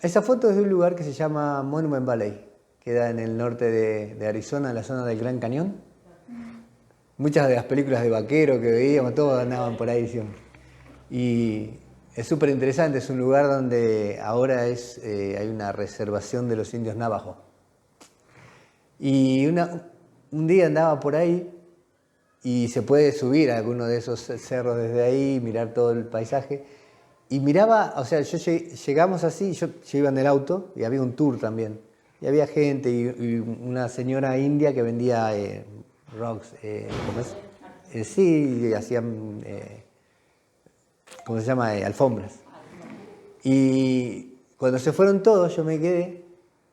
Esa foto es de un lugar que se llama Monument Valley. Queda en el norte de Arizona, en la zona del Gran Cañón. Muchas de las películas de vaquero que veíamos, todos andaban por ahí siempre. Y es súper interesante, es un lugar donde ahora hay una reservación de los indios navajos. Y un día andaba por ahí y se puede subir a alguno de esos cerros desde ahí, mirar todo el paisaje. Y miraba, o sea, llegamos así, yo iba en el auto y había un tour también. Y había gente y una señora india que vendía rocks, ¿cómo es? Sí, hacían, ¿cómo se llama? Alfombras. Y cuando se fueron todos, yo me quedé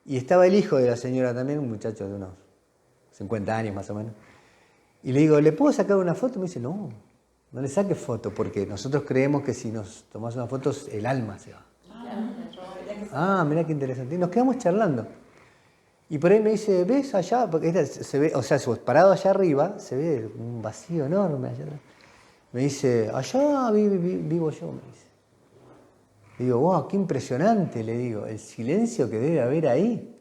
y estaba el hijo de la señora también, un muchacho de unos 50 años más o menos. Y le digo, ¿le puedo sacar una foto? Me dice, no le saques foto, porque nosotros creemos que si nos tomamos una foto, el alma se va. Ah, mirá qué interesante. Y nos quedamos charlando. Y por ahí me dice, ¿ves allá? Porque se ve, o sea, parado allá arriba, se ve un vacío enorme allá atrás. Me dice, allá vivo yo, me dice. Le digo, wow, qué impresionante, le digo, el silencio que debe haber ahí.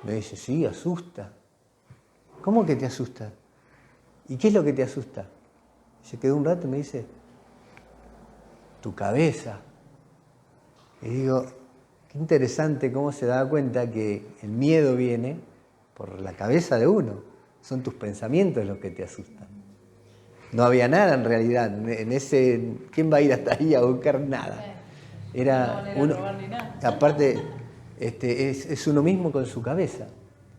Me dice, sí, asusta. ¿Cómo que te asusta? ¿Y qué es lo que te asusta? Se quedó un rato y me dice, tu cabeza. Y digo, qué interesante cómo se da cuenta que el miedo viene por la cabeza de uno. Son tus pensamientos los que te asustan. No había nada en realidad. ¿Quién va a ir hasta ahí a buscar nada? Era uno. Aparte, es uno mismo con su cabeza.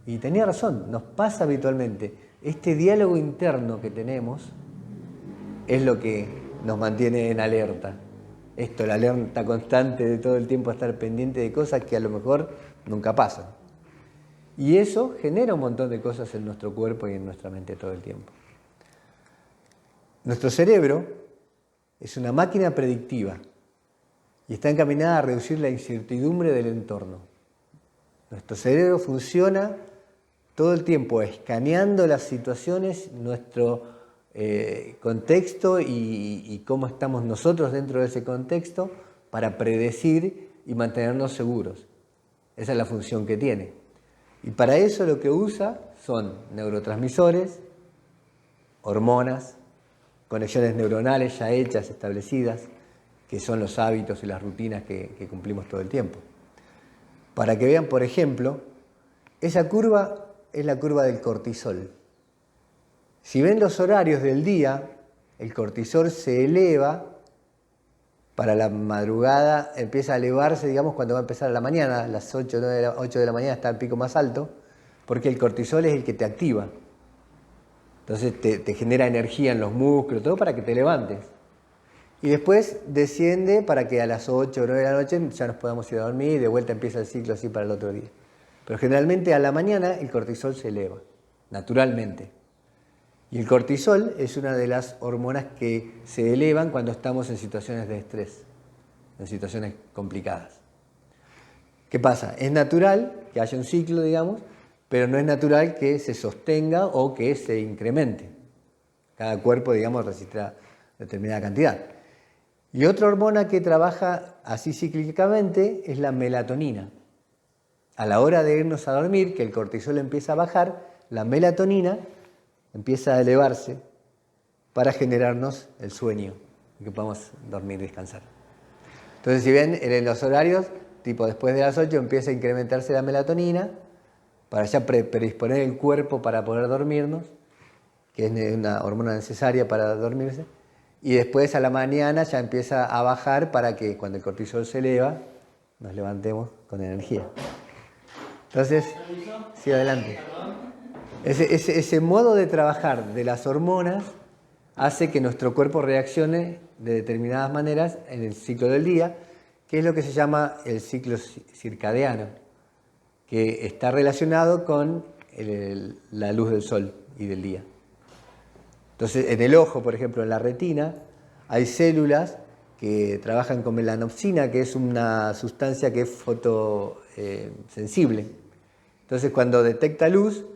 Y tenía razón, nos pasa habitualmente. Este diálogo interno que tenemos es lo que nos mantiene en alerta. La alerta constante de todo el tiempo estar pendiente de cosas que a lo mejor nunca pasan. Y eso genera un montón de cosas en nuestro cuerpo y en nuestra mente todo el tiempo. Nuestro cerebro es una máquina predictiva y está encaminada a reducir la incertidumbre del entorno. Nuestro cerebro funciona todo el tiempo escaneando las situaciones, nuestro contexto y cómo estamos nosotros dentro de ese contexto para predecir y mantenernos seguros. Esa es la función que tiene. Y para eso lo que usa son neurotransmisores, hormonas, conexiones neuronales ya hechas, establecidas, que son los hábitos y las rutinas que cumplimos todo el tiempo. Para que vean, por ejemplo, esa curva es la curva del cortisol. Si ven los horarios del día, el cortisol se eleva para la madrugada, empieza a elevarse, digamos, cuando va a empezar la mañana, a las 8 de la mañana está el pico más alto, porque el cortisol es el que te activa. Entonces te genera energía en los músculos, todo para que te levantes. Y después desciende para que a las 8 o 9 de la noche ya nos podamos ir a dormir y de vuelta empieza el ciclo así para el otro día. Pero generalmente a la mañana el cortisol se eleva, naturalmente. Y el cortisol es una de las hormonas que se elevan cuando estamos en situaciones de estrés, en situaciones complicadas. ¿Qué pasa? Es natural que haya un ciclo, digamos, pero no es natural que se sostenga o que se incremente. Cada cuerpo, digamos, resiste determinada cantidad. Y otra hormona que trabaja así cíclicamente es la melatonina. A la hora de irnos a dormir, que el cortisol empieza a bajar, la melatonina empieza a elevarse para generarnos el sueño, que podamos dormir y descansar. Entonces, si ven, en los horarios, tipo después de las 8 empieza a incrementarse la melatonina para ya predisponer el cuerpo para poder dormirnos, que es una hormona necesaria para dormirse, y después a la mañana ya empieza a bajar para que cuando el cortisol se eleva, nos levantemos con energía. Entonces, sí, adelante. Ese modo de trabajar de las hormonas hace que nuestro cuerpo reaccione de determinadas maneras en el ciclo del día, que es lo que se llama el ciclo circadiano, que está relacionado con la luz del sol y del día. Entonces, en el ojo, por ejemplo, en la retina, hay células que trabajan con melanopsina, que es una sustancia que es fotosensible. Entonces, cuando detecta luz,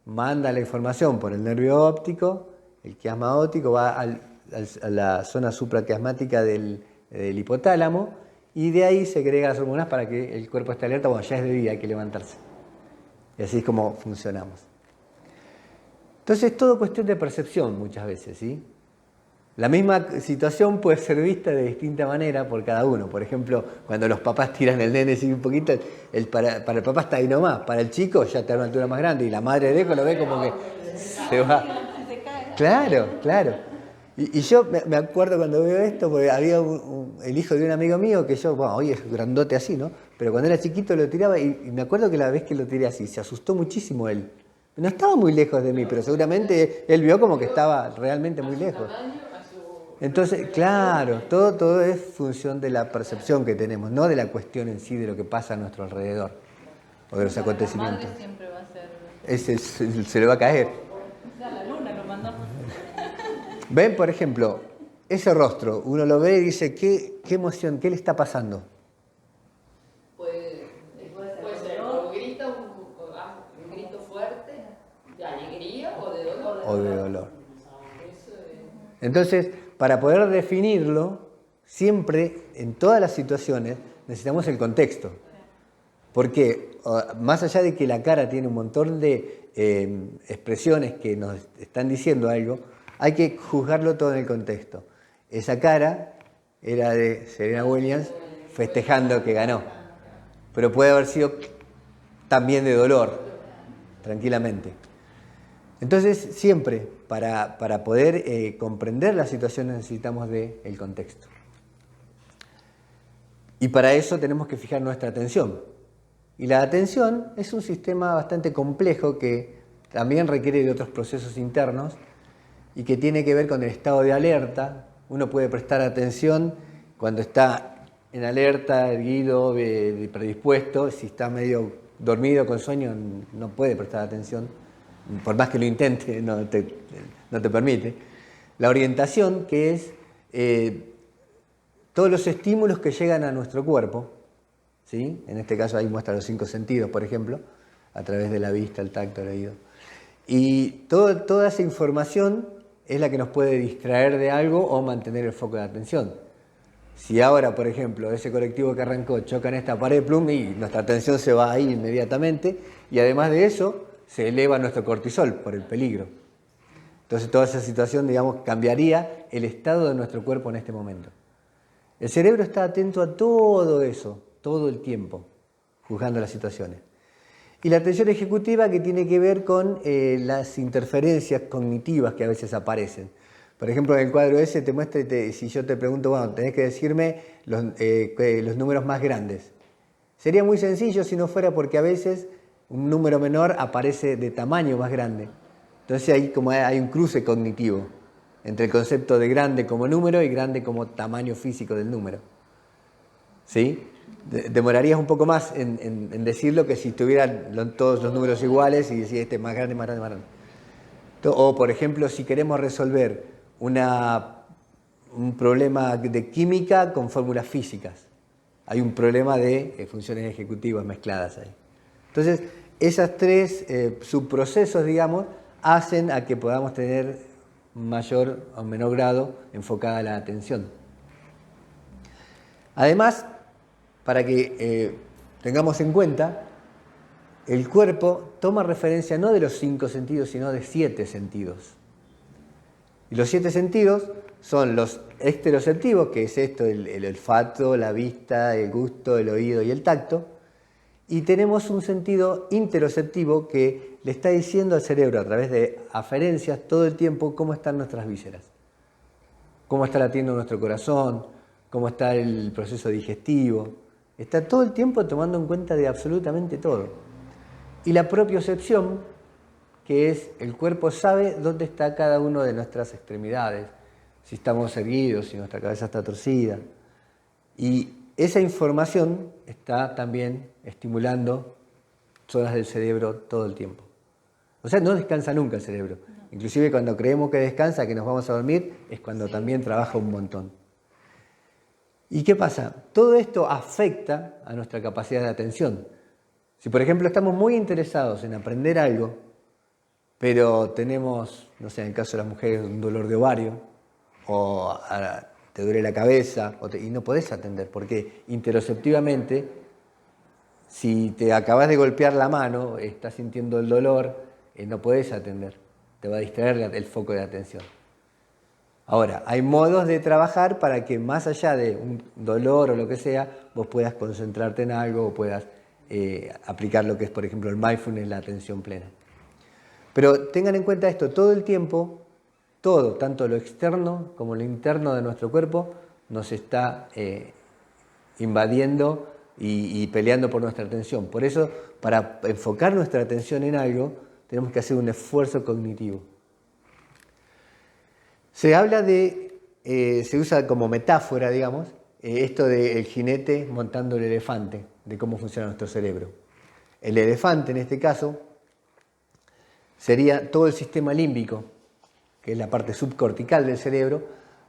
manda la información por el nervio óptico, el quiasma óptico va a la zona supraquiasmática del hipotálamo y de ahí segregan las hormonas para que el cuerpo esté alerta. Bueno, ya es de día, hay que levantarse. Y así es como funcionamos. Entonces es todo cuestión de percepción muchas veces, ¿sí? La misma situación puede ser vista de distinta manera por cada uno. Por ejemplo, cuando los papás tiran el nene así un poquito, para el papá está ahí nomás, para el chico ya está a una altura más grande y la madre de lo ve como que se va. Claro, claro. Y yo me acuerdo cuando veo esto, porque había el hijo de un amigo mío que yo, bueno, hoy es grandote así, ¿no? Pero cuando era chiquito lo tiraba y me acuerdo que la vez que lo tiré así, se asustó muchísimo él. No estaba muy lejos de mí, pero seguramente él vio como que estaba realmente muy lejos. Entonces, claro, todo es función de la percepción que tenemos, no de la cuestión en sí de lo que pasa a nuestro alrededor o de los acontecimientos. La madre siempre va a ser... Ese se le va a caer. O sea, la luna lo mandó. Ven, por ejemplo, ese rostro, uno lo ve y dice, qué emoción, ¿qué le está pasando? Puede ser o grita un grito fuerte de alegría o de dolor. O de dolor. Entonces, para poder definirlo, siempre, en todas las situaciones, necesitamos el contexto. Porque más allá de que la cara tiene un montón de expresiones que nos están diciendo algo, hay que juzgarlo todo en el contexto. Esa cara era de Serena Williams festejando que ganó, pero puede haber sido también de dolor, tranquilamente. Entonces, siempre, para poder comprender la situación necesitamos del contexto. Y para eso tenemos que fijar nuestra atención. Y la atención es un sistema bastante complejo que también requiere de otros procesos internos y que tiene que ver con el estado de alerta. Uno puede prestar atención cuando está en alerta, erguido, predispuesto. Si está medio dormido, con sueño, no puede prestar atención. Por más que lo intente, no te permite. La orientación, que es todos los estímulos que llegan a nuestro cuerpo, ¿sí? En este caso ahí muestra los 5 sentidos, por ejemplo, a través de la vista, el tacto, el oído. Y toda esa información es la que nos puede distraer de algo o mantener el foco de atención. Si ahora, por ejemplo, ese colectivo que arrancó choca en esta pared, plum, y nuestra atención se va ahí inmediatamente, y además de eso, se eleva nuestro cortisol por el peligro. Entonces toda esa situación, digamos, cambiaría el estado de nuestro cuerpo en este momento. El cerebro está atento a todo eso, todo el tiempo, juzgando las situaciones. Y la atención ejecutiva, que tiene que ver con las interferencias cognitivas que a veces aparecen. Por ejemplo, en el cuadro ese te muestra, si yo te pregunto, bueno, tenés que decirme los números más grandes. Sería muy sencillo si no fuera porque a veces un número menor aparece de tamaño más grande. Entonces ahí como hay un cruce cognitivo entre el concepto de grande como número y grande como tamaño físico del número. ¿Sí? Demorarías un poco más en decirlo que si tuvieran todos los números iguales y decir este es más grande, más grande, más grande. O, por ejemplo, si queremos resolver un problema de química con fórmulas físicas. Hay un problema de funciones ejecutivas mezcladas ahí. Entonces, esos 3 subprocesos, digamos, hacen a que podamos tener mayor o menor grado enfocada la atención. Además, para que tengamos en cuenta, el cuerpo toma referencia no de los 5 sentidos, sino de 7 sentidos. Y los 7 sentidos son los estereoceptivos, que es esto, el olfato, la vista, el gusto, el oído y el tacto. Y tenemos un sentido interoceptivo que le está diciendo al cerebro a través de aferencias todo el tiempo cómo están nuestras vísceras, cómo está latiendo nuestro corazón, cómo está el proceso digestivo. Está todo el tiempo tomando en cuenta de absolutamente todo. Y la propiocepción, que es el cuerpo sabe dónde está cada una de nuestras extremidades, si estamos erguidos, si nuestra cabeza está torcida. Y esa información está también estimulando zonas del cerebro todo el tiempo. O sea, no descansa nunca el cerebro. Inclusive cuando creemos que descansa, que nos vamos a dormir, es cuando también trabaja un montón. ¿Y qué pasa? Todo esto afecta a nuestra capacidad de atención. Si, por ejemplo, estamos muy interesados en aprender algo, pero tenemos, no sé, en el caso de las mujeres, un dolor de ovario, o te duele la cabeza y no podés atender, porque interoceptivamente, si te acabas de golpear la mano, estás sintiendo el dolor, no podés atender, te va a distraer el foco de atención. Ahora, hay modos de trabajar para que más allá de un dolor o lo que sea, vos puedas concentrarte en algo o puedas aplicar lo que es, por ejemplo, el mindfulness, la atención plena. Pero tengan en cuenta esto, todo el tiempo, todo, tanto lo externo como lo interno de nuestro cuerpo, nos está invadiendo y peleando por nuestra atención. Por eso, para enfocar nuestra atención en algo, tenemos que hacer un esfuerzo cognitivo. Se habla se usa como metáfora, digamos, esto del jinete montando el elefante, de cómo funciona nuestro cerebro. El elefante, en este caso, sería todo el sistema límbico, que es la parte subcortical del cerebro,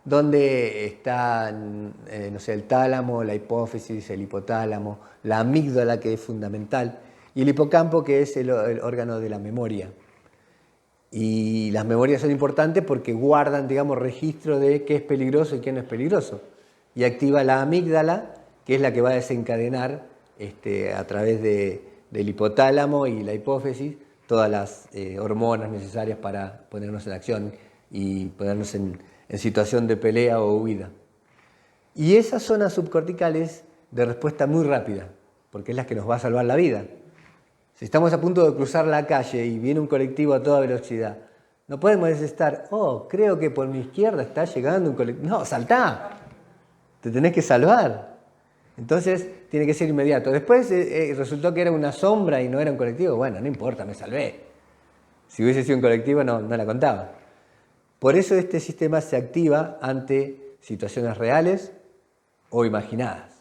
donde están, no sé, el tálamo, la hipófisis, el hipotálamo, la amígdala, que es fundamental, y el hipocampo, que es el órgano de la memoria. Y las memorias son importantes porque guardan, digamos, registro de qué es peligroso y qué no es peligroso. Y activa la amígdala, que es la que va a desencadenar a través del hipotálamo y la hipófisis todas las hormonas necesarias para ponernos en acción y ponernos en situación de pelea o huida. Y esas zonas subcorticales de respuesta muy rápida, porque es la que nos va a salvar la vida. Si estamos a punto de cruzar la calle y viene un colectivo a toda velocidad, no podemos estar, creo que por mi izquierda está llegando un colectivo. No, saltá, te tenés que salvar. Entonces tiene que ser inmediato. Después resultó que era una sombra y no era un colectivo. Bueno, no importa, me salvé. Si hubiese sido un colectivo no la contaba. Por eso este sistema se activa ante situaciones reales o imaginadas.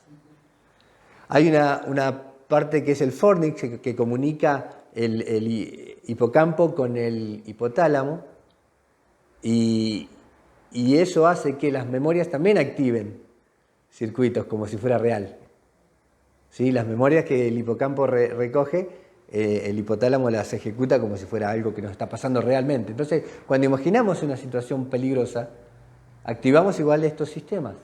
Hay una parte que es el fornix, que comunica el hipocampo con el hipotálamo, y eso hace que las memorias también activen circuitos como si fuera real. ¿Sí? Las memorias que el hipocampo recoge, el hipotálamo las ejecuta como si fuera algo que nos está pasando realmente. Entonces, cuando imaginamos una situación peligrosa, activamos igual estos sistemas.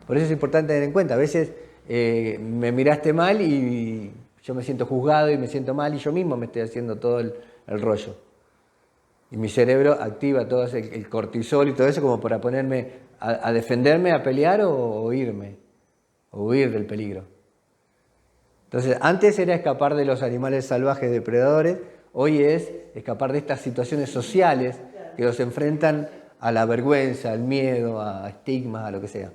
Por eso es importante tener en cuenta. A veces me miraste mal y yo me siento juzgado y me siento mal y yo mismo me estoy haciendo todo el rollo. Y mi cerebro activa todo el cortisol y todo eso como para ponerme a defenderme, a pelear o irme, o huir del peligro. Entonces, antes era escapar de los animales salvajes depredadores, hoy es escapar de estas situaciones sociales que los enfrentan a la vergüenza, al miedo, a estigmas, a lo que sea.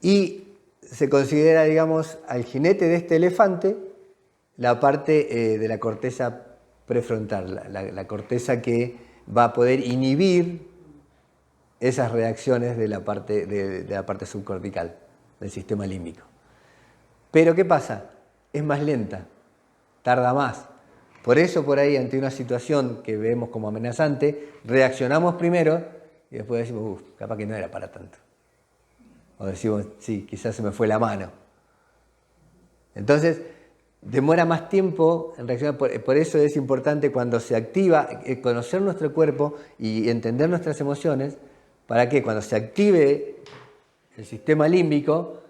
Y se considera, digamos, al jinete de este elefante la parte de la corteza prefrontal, la corteza que va a poder inhibir esas reacciones de la parte subcortical, del sistema límbico. Pero ¿qué pasa? Es más lenta, tarda más. Por eso por ahí, ante una situación que vemos como amenazante, reaccionamos primero y después decimos, capaz que no era para tanto. O decimos, sí, quizás se me fue la mano. Entonces, demora más tiempo en reaccionar. Por eso es importante cuando se activa, conocer nuestro cuerpo y entender nuestras emociones, para que cuando se active el sistema límbico,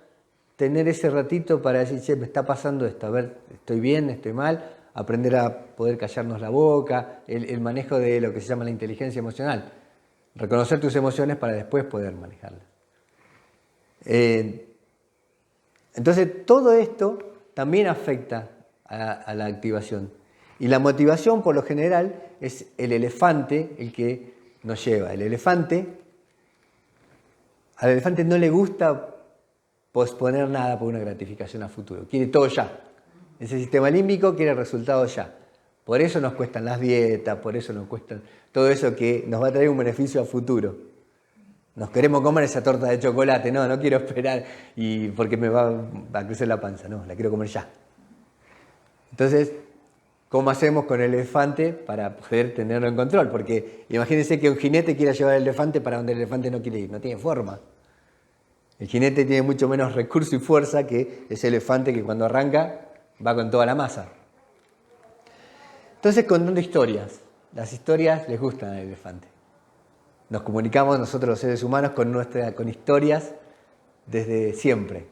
tener ese ratito para decir, che, me está pasando esto, a ver, estoy bien, estoy mal, aprender a poder callarnos la boca, el manejo de lo que se llama la inteligencia emocional. Reconocer tus emociones para después poder manejarlas. Entonces, todo esto también afecta a la activación. Y la motivación, por lo general, es el elefante el que nos lleva. Al elefante no le gusta posponer nada por una gratificación a futuro. Quiere todo ya. Ese sistema límbico quiere resultados ya. Por eso nos cuestan las dietas, por eso nos cuestan todo eso que nos va a traer un beneficio a futuro. Nos queremos comer esa torta de chocolate, no quiero esperar porque me va a crecer la panza, no, la quiero comer ya. Entonces, ¿cómo hacemos con el elefante para poder tenerlo en control? Porque imagínense que un jinete quiera llevar al elefante para donde el elefante no quiere ir, no tiene forma. El jinete tiene mucho menos recurso y fuerza que ese elefante que cuando arranca va con toda la masa. Entonces, contando historias. Las historias les gustan al elefante. Nos comunicamos nosotros los seres humanos con historias desde siempre.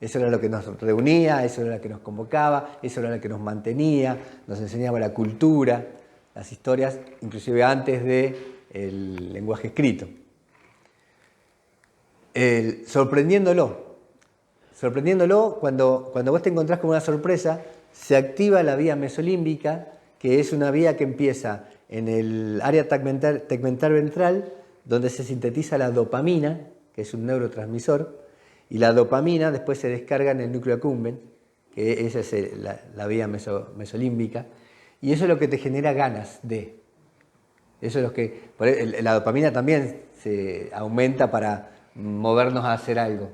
Eso era lo que nos reunía, eso era lo que nos convocaba, eso era lo que nos mantenía, nos enseñaba la cultura, las historias, inclusive antes del lenguaje escrito. Sorprendiéndolo, cuando vos te encontrás con una sorpresa, se activa la vía mesolímbica, que es una vía que empieza en el área tegmental ventral, donde se sintetiza la dopamina, que es un neurotransmisor, y la dopamina después se descarga en el núcleo accumbens, que esa es la vía mesolímbica, y eso es lo que te genera ganas de. Eso es lo que. La dopamina también se aumenta para movernos a hacer algo.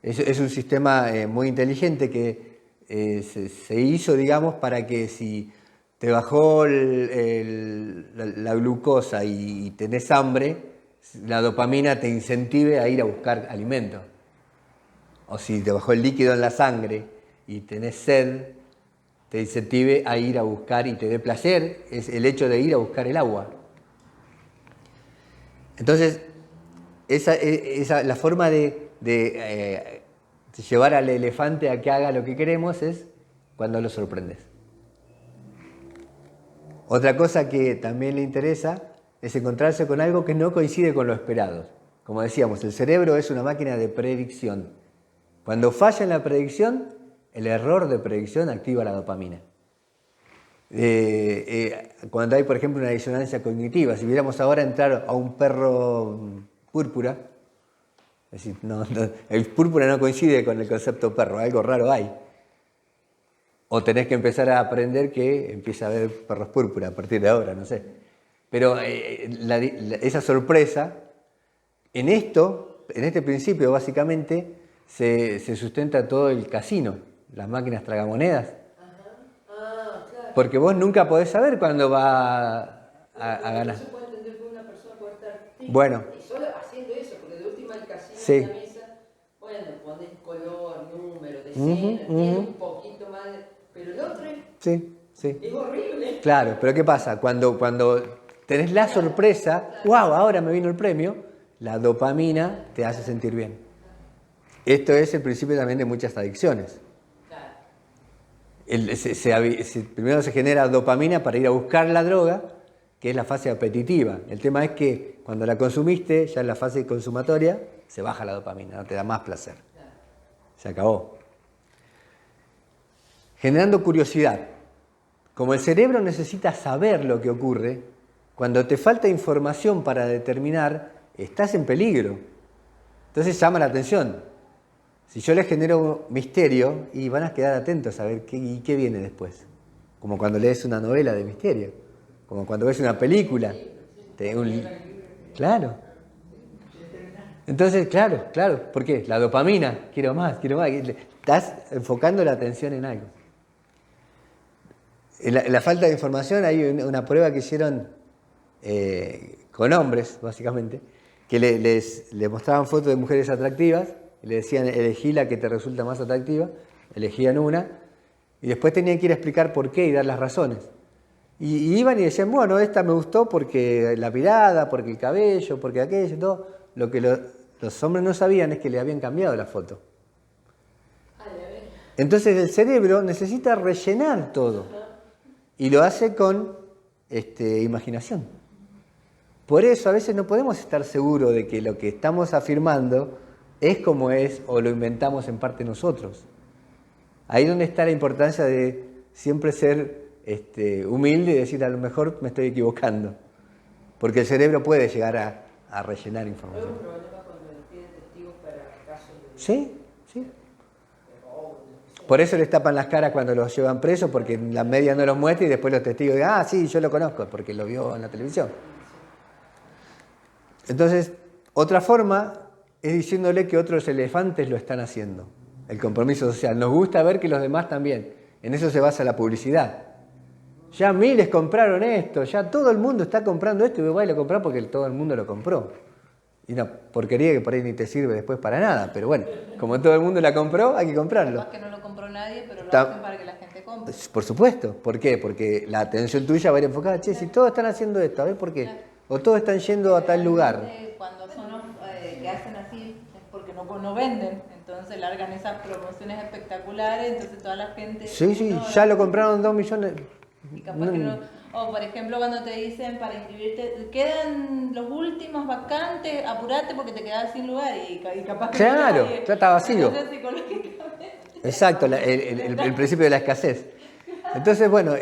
Es un sistema muy inteligente que se hizo, digamos, para que si te bajó la glucosa y tenés hambre, la dopamina te incentive a ir a buscar alimento. O si te bajó el líquido en la sangre y tenés sed, te incentive a ir a buscar y te dé placer, es el hecho de ir a buscar el agua. Entonces, la forma de llevar al elefante a que haga lo que queremos es cuando lo sorprendes. Otra cosa que también le interesa es encontrarse con algo que no coincide con lo esperado. Como decíamos, el cerebro es una máquina de predicción. Cuando falla en la predicción, el error de predicción activa la dopamina. Cuando hay, por ejemplo, una disonancia cognitiva, si viéramos ahora entrar a un perro púrpura, es decir, el púrpura no coincide con el concepto perro, algo raro hay. O tenés que empezar a aprender que empieza a haber perros púrpura a partir de ahora, no sé. Pero esa sorpresa, en este principio básicamente, se sustenta todo el casino, las máquinas tragamonedas. Claro. Porque vos nunca podés saber cuándo va a ganar. No se puede entender que una persona puede estar Bueno. y solo haciendo eso, porque de última el casino Sí. en la mesa, bueno, pones color, número, decena, tiene un poquito más de... Pero el otro es horrible. Claro, pero ¿qué pasa? Cuando tenés la sorpresa, wow, ahora me vino el premio, la dopamina te hace sentir bien. Esto es el principio también de muchas adicciones. Primero se genera dopamina para ir a buscar la droga, que es la fase apetitiva. El tema es que cuando la consumiste, ya en la fase consumatoria, se baja la dopamina, no te da más placer. Se acabó. Generando curiosidad. Como el cerebro necesita saber lo que ocurre, cuando te falta información para determinar, estás en peligro. Entonces llama la atención. Si yo les genero misterio, y van a quedar atentos a ver qué viene después. Como cuando lees una novela de misterio, como cuando ves una película. Claro. Entonces, claro, ¿por qué? La dopamina, quiero más. Estás enfocando la atención en algo. La falta de información, hay una prueba que hicieron con hombres, básicamente, que les mostraban fotos de mujeres atractivas, y le decían, elegí la que te resulta más atractiva, elegían una, y después tenían que ir a explicar por qué y dar las razones. Y iban y decían, bueno, esta me gustó porque la mirada, porque el cabello, porque aquello, todo. Lo que los hombres no sabían es que le habían cambiado la foto. Entonces el cerebro necesita rellenar todo. Y lo hace con imaginación. Por eso a veces no podemos estar seguros de que lo que estamos afirmando es como es o lo inventamos en parte nosotros. Ahí es donde está la importancia de siempre ser humilde y decir a lo mejor me estoy equivocando. Porque el cerebro puede llegar a rellenar información. ¿Hay un problema cuando le piden testigos para casos de... Sí. Por eso les tapan las caras cuando los llevan presos, porque en la media no los muestra y después los testigos digan, sí, yo lo conozco, porque lo vio en la televisión. Entonces, otra forma es diciéndole que otros elefantes lo están haciendo. El compromiso social. Nos gusta ver que los demás también. En eso se basa la publicidad. Ya miles compraron esto, ya todo el mundo está comprando esto y vos vas y lo comprás porque todo el mundo lo compró. Y una porquería que por ahí ni te sirve después para nada, pero bueno, como todo el mundo la compró, hay que comprarlo. Capaz que no lo compró nadie, pero lo hacen para que la gente compre. Por supuesto. ¿Por qué? Porque la atención tuya va a ir enfocada, si todos están haciendo esto, a ver por qué. o todos están yendo a tal lugar. Cuando son los que hacen así es porque no venden, entonces largan esas promociones espectaculares, entonces toda la gente... Sí, no, ya lo compraron 2 millones. Y capaz que no, o por ejemplo cuando te dicen para inscribirte, quedan los últimos vacantes, apurate porque te quedas sin lugar y capaz que... Claro, ya está vacío. Entonces, psicológicamente... Exacto, el principio de la escasez. Entonces, bueno,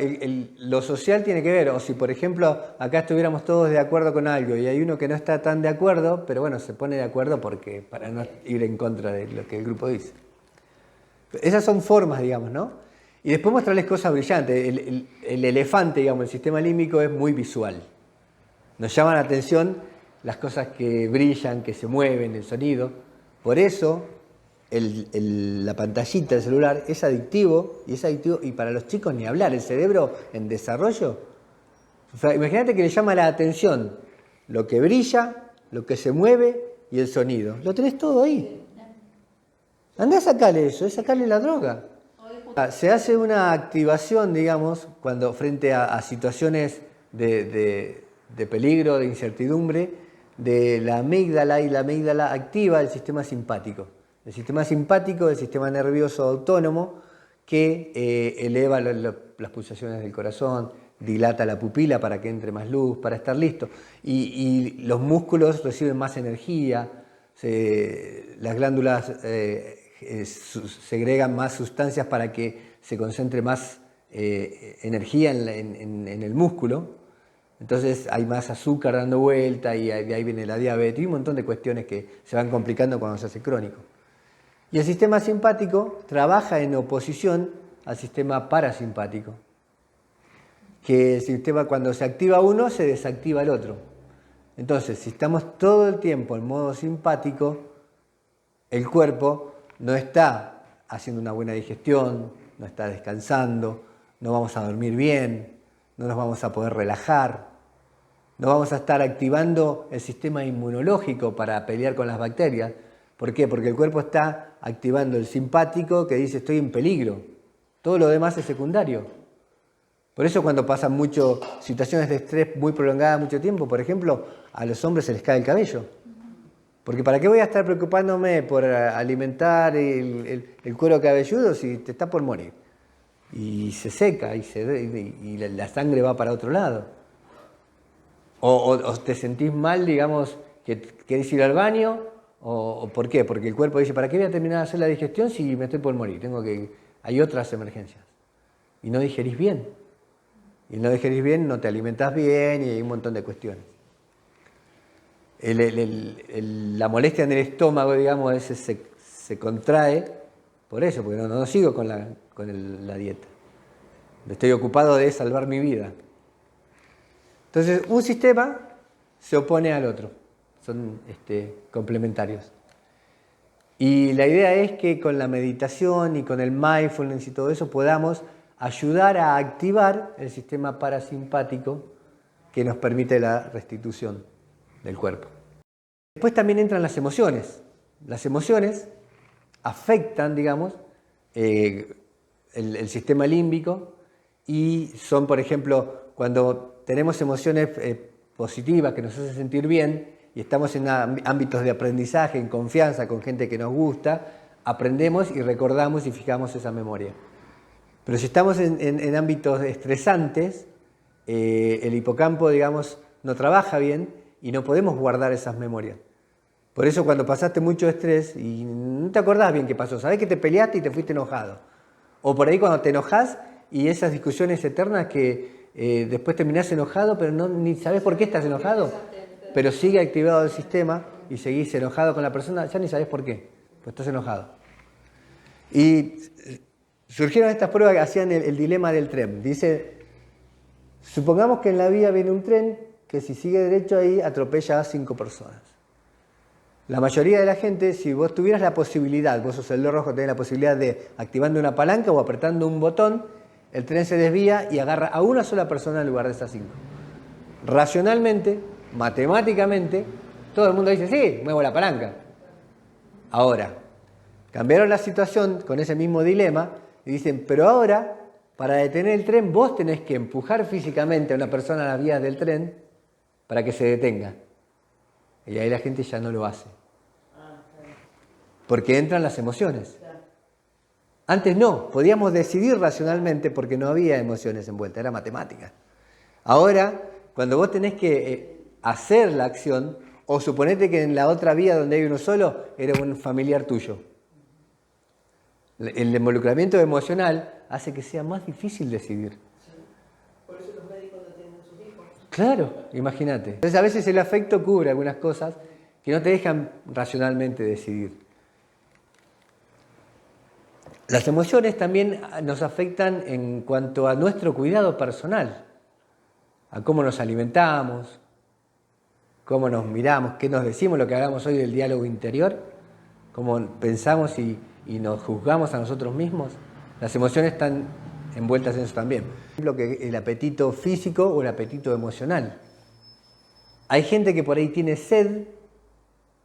lo social tiene que ver, o si por ejemplo acá estuviéramos todos de acuerdo con algo y hay uno que no está tan de acuerdo, pero bueno, se pone de acuerdo porque para no ir en contra de lo que el grupo dice. Esas son formas, digamos, ¿no? Y después mostrarles cosas brillantes. El elefante, digamos, el sistema límbico es muy visual. Nos llaman la atención las cosas que brillan, que se mueven, el sonido. Por eso la pantallita del celular es adictivo, y para los chicos ni hablar. El cerebro en desarrollo, o sea, imagínate que le llama la atención lo que brilla, lo que se mueve y el sonido. Lo tenés todo ahí. Andá a sacarle eso, es sacarle la droga. Se hace una activación, digamos, cuando frente a situaciones de peligro, de incertidumbre, de la amígdala, y la amígdala activa el sistema simpático. El sistema simpático es el sistema nervioso autónomo que eleva las pulsaciones del corazón, dilata la pupila para que entre más luz, para estar listo. Y los músculos reciben más energía, las glándulas segregan más sustancias para que se concentre más energía en el músculo. Entonces hay más azúcar dando vuelta y de ahí viene la diabetes y un montón de cuestiones que se van complicando cuando se hace crónico. Y el sistema simpático trabaja en oposición al sistema parasimpático. Que el sistema, cuando se activa uno, se desactiva el otro. Entonces, si estamos todo el tiempo en modo simpático, el cuerpo no está haciendo una buena digestión, no está descansando, no vamos a dormir bien, no nos vamos a poder relajar, no vamos a estar activando el sistema inmunológico para pelear con las bacterias. ¿Por qué? Porque el cuerpo está activando el simpático que dice estoy en peligro. Todo lo demás es secundario. Por eso cuando pasan mucho situaciones de estrés muy prolongadas mucho tiempo, por ejemplo, a los hombres se les cae el cabello. Porque ¿para qué voy a estar preocupándome por alimentar el cuero cabelludo si te está por morir? Y se seca y la sangre va para otro lado. O te sentís mal, digamos, que querés ir al baño, o ¿por qué? Porque el cuerpo dice, ¿para qué voy a terminar de hacer la digestión si me estoy por morir? Hay otras emergencias. Y no digerís bien. Y no digerís bien, no te alimentás bien y hay un montón de cuestiones. La molestia en el estómago, digamos, a veces se contrae por eso, porque no sigo con la dieta. Estoy ocupado de salvar mi vida. Entonces, un sistema se opone al otro. Son complementarios. Y la idea es que con la meditación y con el mindfulness y todo eso podamos ayudar a activar el sistema parasimpático que nos permite la restitución del cuerpo. Después también entran las emociones. Las emociones afectan, digamos, el sistema límbico y son, por ejemplo, cuando tenemos emociones positivas que nos hacen sentir bien y estamos en ámbitos de aprendizaje, en confianza con gente que nos gusta, aprendemos y recordamos y fijamos esa memoria. Pero si estamos en ámbitos estresantes, el hipocampo, digamos, no trabaja bien y no podemos guardar esas memorias. Por eso cuando pasaste mucho estrés y no te acordás bien qué pasó, sabés que te peleaste y te fuiste enojado. O por ahí cuando te enojás y esas discusiones eternas que después terminás enojado, pero ni sabés por qué estás enojado, pero sigue activado el sistema y seguís enojado con la persona, ya ni sabés por qué, pues estás enojado. Y surgieron estas pruebas que hacían el dilema del tren. Dice, supongamos que en la vía viene un tren que si sigue derecho ahí atropella a 5 personas. La mayoría de la gente, si vos tuvieras la posibilidad, vos sos el rojo, tenés la posibilidad de activando una palanca o apretando un botón, el tren se desvía y agarra a una sola persona en lugar de esas 5. Racionalmente, matemáticamente, todo el mundo dice, sí, muevo la palanca. Ahora, cambiaron la situación con ese mismo dilema y dicen, pero ahora, para detener el tren, vos tenés que empujar físicamente a una persona a las vías del tren para que se detenga. Y ahí la gente ya no lo hace. Porque entran las emociones. Antes no, podíamos decidir racionalmente porque no había emociones envueltas, era matemática. Ahora, cuando vos tenés que hacer la acción, o suponete que en la otra vía donde hay uno solo, era un familiar tuyo. El involucramiento emocional hace que sea más difícil decidir. Por eso los médicos no tienen sus hijos. Claro, imagínate. Entonces a veces el afecto cubre algunas cosas que no te dejan racionalmente decidir. Las emociones también nos afectan en cuanto a nuestro cuidado personal, a cómo nos alimentamos, cómo nos miramos, qué nos decimos, lo que hablamos hoy del diálogo interior, cómo pensamos y nos juzgamos a nosotros mismos. Las emociones están envueltas en eso también. Por ejemplo, que el apetito físico o el apetito emocional. Hay gente que por ahí tiene sed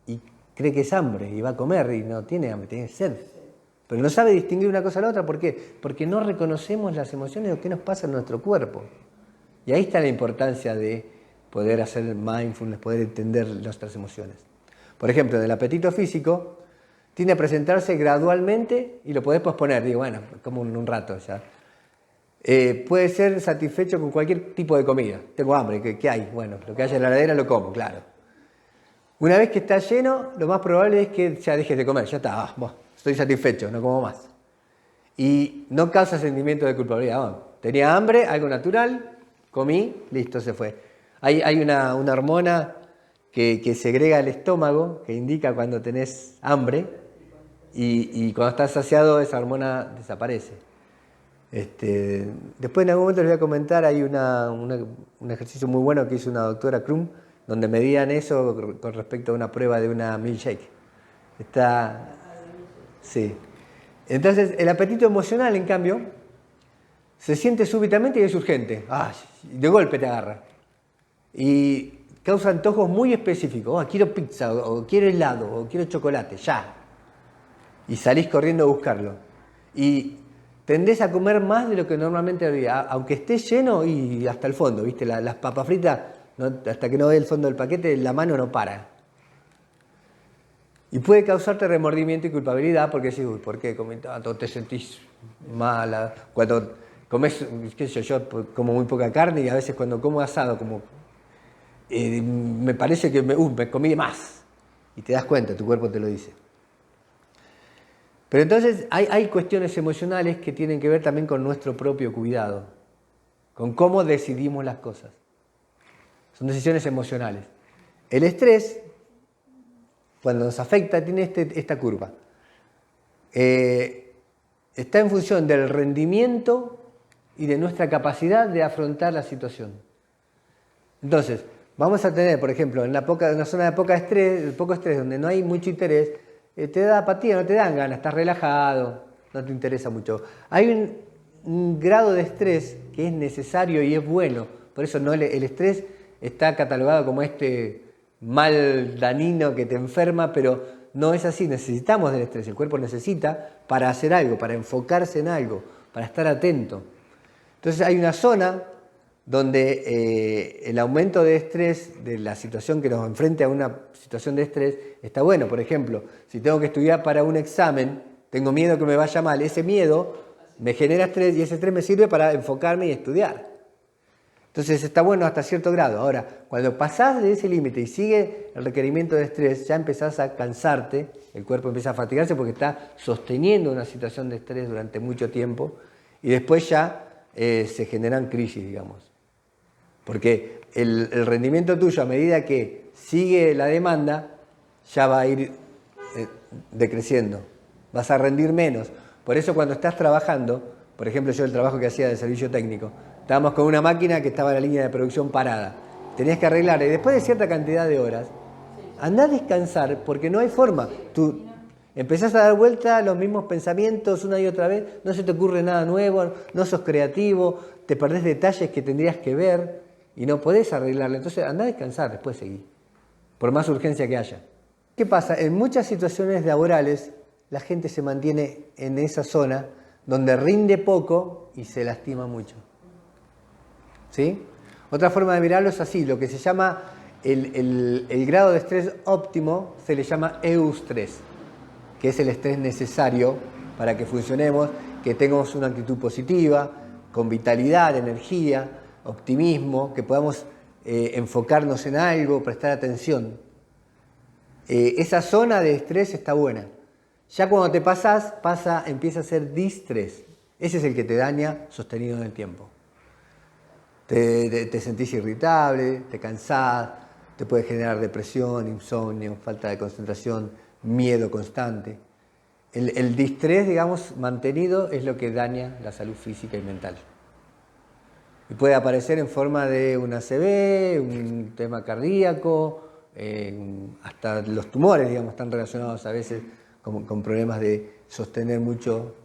y cree que es hambre y va a comer y no tiene hambre, tiene sed. Pero no sabe distinguir una cosa de la otra. ¿Por qué? Porque no reconocemos las emociones o qué nos pasa en nuestro cuerpo. Y ahí está la importancia de poder hacer mindfulness, poder entender nuestras emociones. Por ejemplo, en el apetito físico, tiende a presentarse gradualmente y lo podés posponer. Digo, bueno, como un rato ya. Puede ser satisfecho con cualquier tipo de comida. Tengo hambre, ¿qué hay? Bueno, lo que haya en la heladera lo como, claro. Una vez que está lleno, lo más probable es que ya dejes de comer. Ya está, estoy satisfecho, no como más. Y no causa sentimiento de culpabilidad. Tenía hambre, algo natural, comí, listo, se fue. Hay una hormona que segrega el estómago, que indica cuando tenés hambre, y cuando estás saciado esa hormona desaparece. Después en algún momento les voy a comentar, hay un ejercicio muy bueno que hizo una doctora Krum, donde medían eso con respecto a una prueba de una milkshake. Sí. Entonces, el apetito emocional, en cambio, se siente súbitamente y es urgente. De golpe te agarra. Y causa antojos muy específicos. Quiero pizza, o quiero helado, o quiero chocolate, ya. Y salís corriendo a buscarlo. Y tendés a comer más de lo que normalmente habría. Aunque esté lleno y hasta el fondo, ¿viste? Las papas fritas, hasta que no ve el fondo del paquete, la mano no para. Y puede causarte remordimiento y culpabilidad porque decís, ¿por qué comí tanto? Te sentís mala. Cuando comes, qué sé yo, como muy poca carne y a veces cuando como asado, como me parece que me comí de más. Y te das cuenta, tu cuerpo te lo dice. Pero entonces hay cuestiones emocionales que tienen que ver también con nuestro propio cuidado, con cómo decidimos las cosas. Son decisiones emocionales. El estrés, cuando nos afecta, tiene esta curva. Está en función del rendimiento y de nuestra capacidad de afrontar la situación. Entonces, vamos a tener, por ejemplo, en una zona de poco estrés, donde no hay mucho interés, te da apatía, no te dan ganas, estás relajado, no te interesa mucho. Hay un grado de estrés que es necesario y es bueno. Por eso el estrés está catalogado como mal dañino que te enferma, pero no es así. Necesitamos del estrés. El cuerpo necesita para hacer algo, para enfocarse en algo, para estar atento. Entonces hay una zona donde el aumento de estrés, de la situación que nos enfrenta a una situación de estrés, está bueno. Por ejemplo, si tengo que estudiar para un examen, tengo miedo que me vaya mal, ese miedo me genera estrés y ese estrés me sirve para enfocarme y estudiar. Entonces está bueno hasta cierto grado. Ahora, cuando pasás de ese límite y sigue el requerimiento de estrés, ya empezás a cansarte, el cuerpo empieza a fatigarse porque está sosteniendo una situación de estrés durante mucho tiempo y después ya se generan crisis, digamos. Porque el rendimiento tuyo, a medida que sigue la demanda, ya va a ir decreciendo. Vas a rendir menos. Por eso cuando estás trabajando, por ejemplo yo el trabajo que hacía de servicio técnico, estábamos con una máquina que estaba en la línea de producción parada. Tenías que arreglarla y después de cierta cantidad de horas, andá a descansar porque no hay forma. Tú empezás a dar vuelta a los mismos pensamientos una y otra vez, no se te ocurre nada nuevo, no sos creativo, te perdés detalles que tendrías que ver y no podés arreglarla. Entonces andá a descansar, después seguí, por más urgencia que haya. ¿Qué pasa? En muchas situaciones laborales la gente se mantiene en esa zona donde rinde poco y se lastima mucho. ¿Sí? Otra forma de mirarlo es así, lo que se llama el grado de estrés óptimo se le llama eustrés, que es el estrés necesario para que funcionemos, que tengamos una actitud positiva, con vitalidad, energía, optimismo, que podamos enfocarnos en algo, prestar atención. Esa zona de estrés está buena. Ya cuando te pasas, empieza a ser distrés. Ese es el que te daña sostenido en el tiempo. Te sentís irritable, te cansás, te puede generar depresión, insomnio, falta de concentración, miedo constante. El distrés, digamos, mantenido es lo que daña la salud física y mental. Y puede aparecer en forma de un ACV, un tema cardíaco, hasta los tumores, digamos, están relacionados a veces con problemas de sostener mucho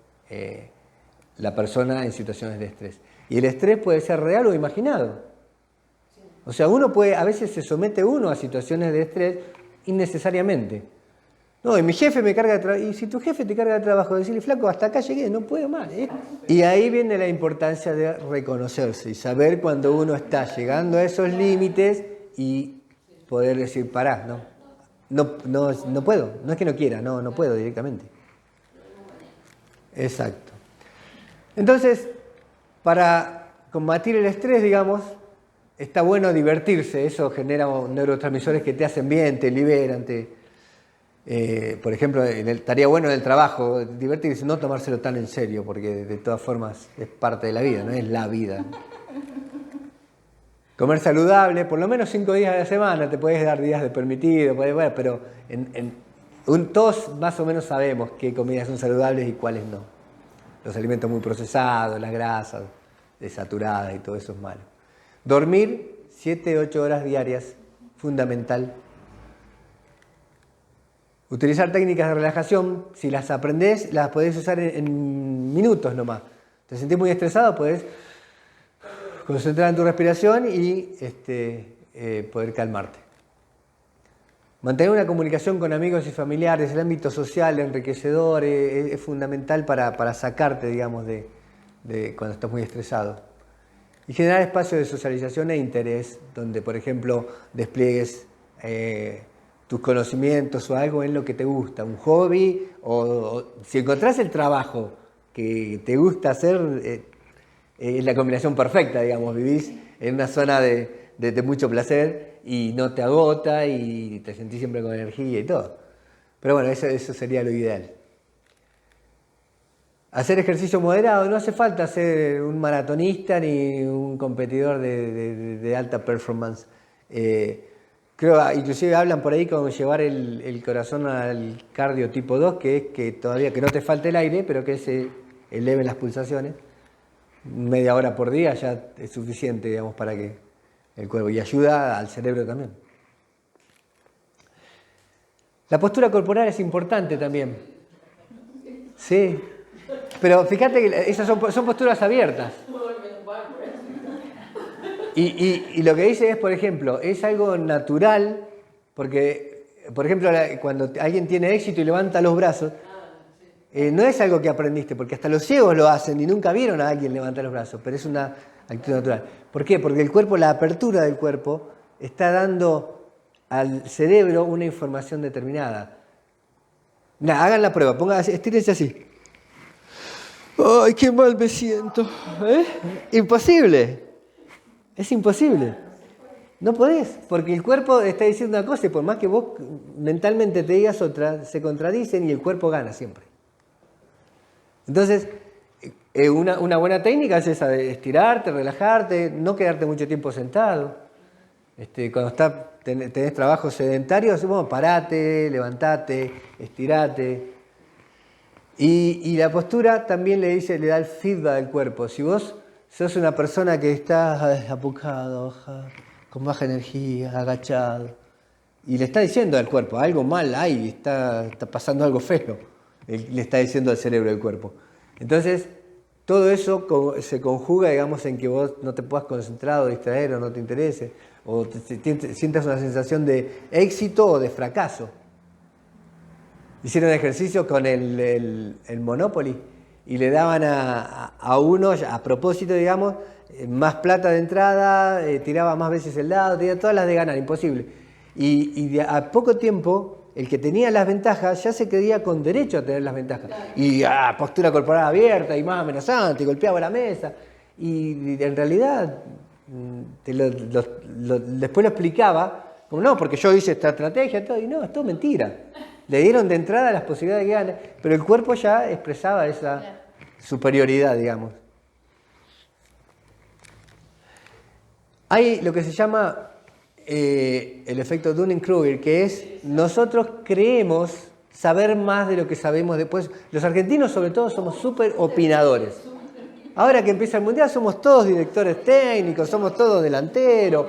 la persona en situaciones de estrés. Y el estrés puede ser real o imaginado. O sea, a veces se somete uno a situaciones de estrés innecesariamente. No, y mi jefe me carga de trabajo. Y si tu jefe te carga de trabajo, decirle, flaco, hasta acá llegué, no puedo más. Y ahí viene la importancia de reconocerse y saber cuando uno está llegando a esos límites y poder decir, pará, no puedo. No es que no quiera, no puedo directamente. Exacto. Entonces, para combatir el estrés, digamos, está bueno divertirse. Eso genera neurotransmisores que te hacen bien, te liberan, por ejemplo, estaría bueno en el trabajo divertirse, no tomárselo tan en serio, porque de todas formas es parte de la vida, no es la vida. Comer saludable, por lo menos 5 días a la semana, te puedes dar días de permitido, pero todos más o menos sabemos qué comidas son saludables y cuáles no. Los alimentos muy procesados, las grasas desaturadas y todo eso es malo. Dormir 7-8 horas diarias, fundamental. Utilizar técnicas de relajación, si las aprendés, las podés usar en minutos nomás. Te sentís muy estresado, podés concentrar en tu respiración y poder calmarte. Mantener una comunicación con amigos y familiares, el ámbito social enriquecedor, es fundamental para sacarte, digamos, de cuando estás muy estresado. Y generar espacios de socialización e interés, donde, por ejemplo, despliegues tus conocimientos o algo en lo que te gusta, un hobby, o si encontrás el trabajo que te gusta hacer, es la combinación perfecta, digamos, vivís en una zona de mucho placer y no te agota y te sentís siempre con energía y todo. Pero bueno, eso sería lo ideal. Hacer ejercicio moderado, no hace falta ser un maratonista ni un competidor de alta performance. Creo, inclusive hablan por ahí con llevar el corazón al cardio tipo 2, que es que todavía que no te falte el aire, pero que se eleven las pulsaciones. Media hora por día ya es suficiente, digamos, para que el cuerpo, y ayuda al cerebro también. La postura corporal es importante también. Sí, pero fíjate que esas son posturas abiertas. Y lo que dice es, por ejemplo, es algo natural, porque, por ejemplo, cuando alguien tiene éxito y levanta los brazos, no es algo que aprendiste, porque hasta los ciegos lo hacen y nunca vieron a alguien levantar los brazos, pero es una actitud natural. ¿Por qué? Porque el cuerpo, la apertura del cuerpo, está dando al cerebro una información determinada. Hagan la prueba, estírense así. ¡Ay, qué mal me siento! Imposible. Es imposible. No podés, porque el cuerpo está diciendo una cosa y por más que vos mentalmente te digas otra, se contradicen y el cuerpo gana siempre. Entonces, una buena técnica es esa de estirarte, relajarte, no quedarte mucho tiempo sentado. Cuando tenés trabajos sedentarios, bueno, parate, levantate, estirate. Y la postura también le da el feedback al cuerpo. Si vos sos una persona que está apocado, con baja energía, agachado, y le está diciendo al cuerpo, algo mal hay, está pasando algo feo, le está diciendo al cerebro del cuerpo. Entonces, todo eso se conjuga, digamos, en que vos no te puedas concentrar o distraer o no te interese, o sientas una sensación de éxito o de fracaso. Hicieron ejercicio con el Monopoly y le daban a uno, a propósito, digamos, más plata de entrada, tiraba más veces el dado, tenía todas las de ganar, imposible. Y a poco tiempo, el que tenía las ventajas ya se creía con derecho a tener las ventajas. Y postura corporal abierta y más amenazante, y golpeaba la mesa. Y en realidad, después lo explicaba, como no, porque yo hice esta estrategia, todo, y no, es todo mentira. Le dieron de entrada las posibilidades de ganar, pero el cuerpo ya expresaba esa superioridad, digamos. Hay lo que se llama el efecto Dunning-Kruger, que es nosotros creemos saber más de lo que sabemos después. Los argentinos sobre todo somos súper opinadores. Ahora que empieza el Mundial somos todos directores técnicos, somos todos delanteros.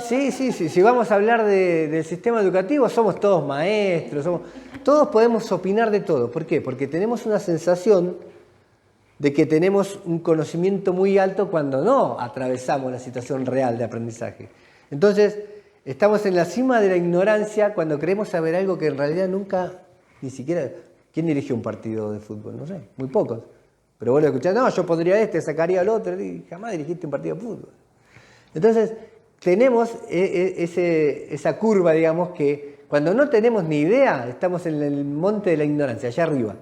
Sí, si vamos a hablar del sistema educativo somos todos maestros, todos podemos opinar de todo. ¿Por qué? Porque tenemos una sensación de que tenemos un conocimiento muy alto cuando no atravesamos la situación real de aprendizaje. Entonces, estamos en la cima de la ignorancia cuando creemos saber algo que en realidad nunca, ni siquiera... ¿Quién dirigió un partido de fútbol? No sé, muy pocos. Pero vos lo escuchás, no, yo pondría sacaría al otro, y jamás dirigiste un partido de fútbol. Entonces, tenemos esa curva, digamos, que cuando no tenemos ni idea, estamos en el monte de la ignorancia, allá arriba.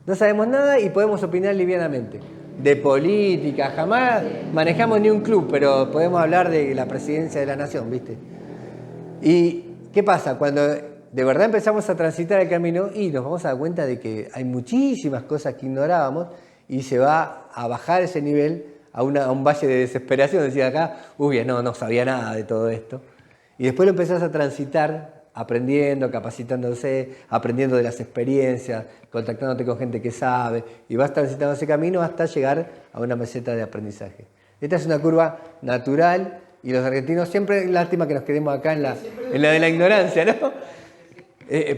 No sabemos nada y podemos opinar livianamente. De política, jamás manejamos ni un club, pero podemos hablar de la presidencia de la nación, ¿viste? ¿Y qué pasa? Cuando de verdad empezamos a transitar el camino y nos vamos a dar cuenta de que hay muchísimas cosas que ignorábamos y se va a bajar ese nivel a un valle de desesperación. Decía acá, no sabía nada de todo esto. Y después lo empezás a transitar aprendiendo, capacitándose, aprendiendo de las experiencias, contactándote con gente que sabe, y vas transitando ese camino hasta llegar a una meseta de aprendizaje. Esta es una curva natural y los argentinos siempre, lástima que nos quedemos acá en la de la ignorancia, ¿no?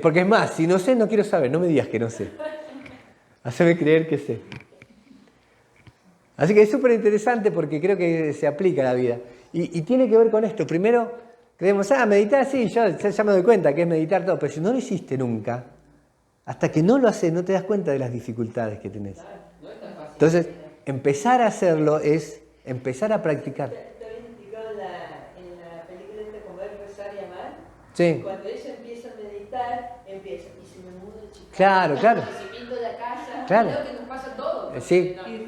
Porque es más, si no sé, no quiero saber, no me digas que no sé. Haceme creer que sé. Así que es súper interesante porque creo que se aplica a la vida. Y tiene que ver con esto. Primero, creemos, meditar, sí, yo ya me doy cuenta que es meditar todo, pero si no lo hiciste nunca, hasta que no lo haces, no te das cuenta de las dificultades que tenés. Entonces, empezar a hacerlo es empezar a practicar. ¿Te habías explicado en la película esta Comer, Rezar y Amar? Sí. Cuando ella empieza a meditar, empieza, y si me mudo de Chicago. Claro. Si pinto la casa, Claro. creo que nos pasa a todos. Sí. Y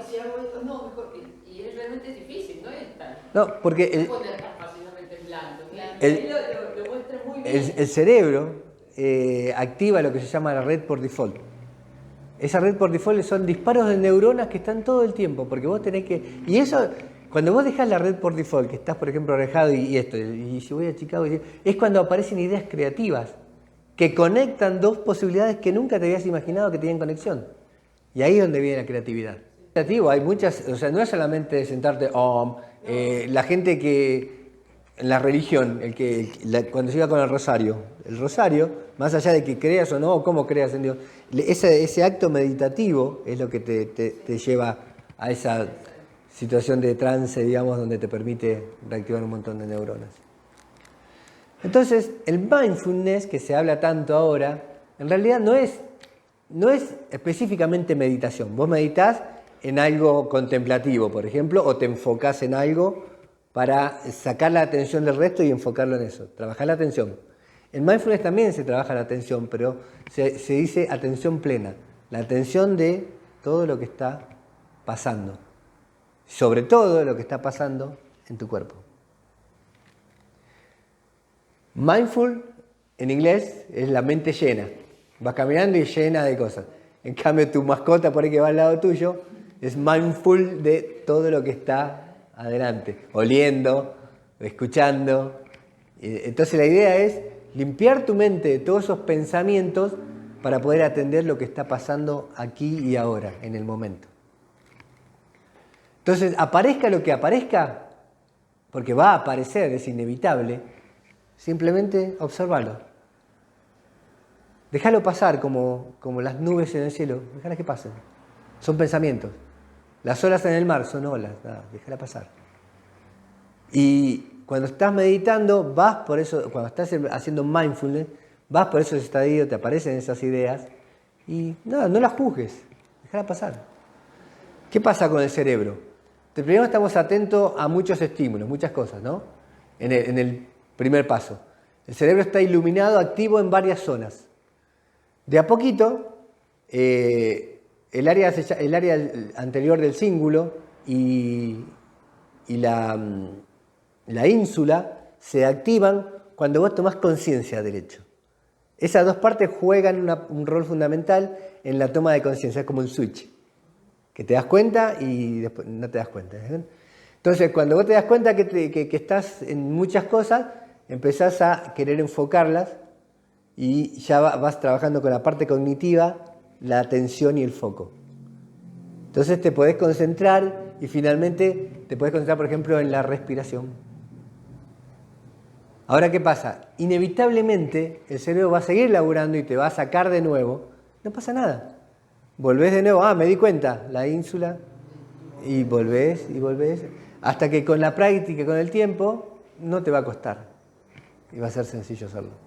si hago esto, no, mejor. Y es realmente difícil, no es tan... No, porque No poner tan fácilmente en blanco. Ahí lo muestra muy bien. el cerebro activa lo que se llama la red por default. Esa red por default son disparos de neuronas que están todo el tiempo, porque vos tenés que... Y eso, cuando vos dejás la red por default, que estás, por ejemplo, alejado y si voy a Chicago, es cuando aparecen ideas creativas que conectan dos posibilidades que nunca te habías imaginado que tenían conexión. Y ahí es donde viene la creatividad. Hay muchas, o sea, no es solamente sentarte, la gente que... En la religión, cuando se iba con el rosario, más allá de que creas o no, o cómo creas en Dios, ese acto meditativo es lo que te lleva a esa situación de trance, digamos, donde te permite reactivar un montón de neuronas. Entonces, el mindfulness, que se habla tanto ahora, en realidad no es específicamente meditación. Vos meditás en algo contemplativo, por ejemplo, o te enfocás en algo para sacar la atención del resto y enfocarlo en eso, trabajar la atención. En mindfulness también se trabaja la atención, pero se dice atención plena, la atención de todo lo que está pasando, sobre todo lo que está pasando en tu cuerpo. Mindful, en inglés, es la mente llena, vas caminando y llena de cosas. En cambio, tu mascota por ahí que va al lado tuyo es mindful de todo lo que está adelante, oliendo, escuchando. Entonces la idea es limpiar tu mente de todos esos pensamientos para poder atender lo que está pasando aquí y ahora, en el momento. Entonces, aparezca lo que aparezca, porque va a aparecer, es inevitable, simplemente observalo. Déjalo pasar como las nubes en el cielo, déjala que pasen. Son pensamientos. Las olas en el mar son olas, nada, déjala pasar. Y cuando estás meditando, vas por eso, cuando estás haciendo mindfulness, vas por esos estadios, te aparecen esas ideas y no las juzgues, déjala pasar. ¿Qué pasa con el cerebro? primero estamos atentos a muchos estímulos, muchas cosas, ¿no? En el primer paso. El cerebro está iluminado, activo en varias zonas. De a poquito, el área anterior del cíngulo y la ínsula se activan cuando vos tomás conciencia del hecho. Esas dos partes juegan un rol fundamental en la toma de conciencia, es como un switch, que te das cuenta y después no te das cuenta. Entonces, cuando vos te das cuenta que estás en muchas cosas, empezás a querer enfocarlas y ya vas trabajando con la parte cognitiva, la atención y el foco. Entonces te podés concentrar y finalmente te podés concentrar, por ejemplo, en la respiración. Ahora, ¿qué pasa? Inevitablemente el cerebro va a seguir laburando y te va a sacar de nuevo. No pasa nada. Volvés de nuevo, me di cuenta, la ínsula, y volvés, hasta que con la práctica, con el tiempo, no te va a costar. Y va a ser sencillo hacerlo.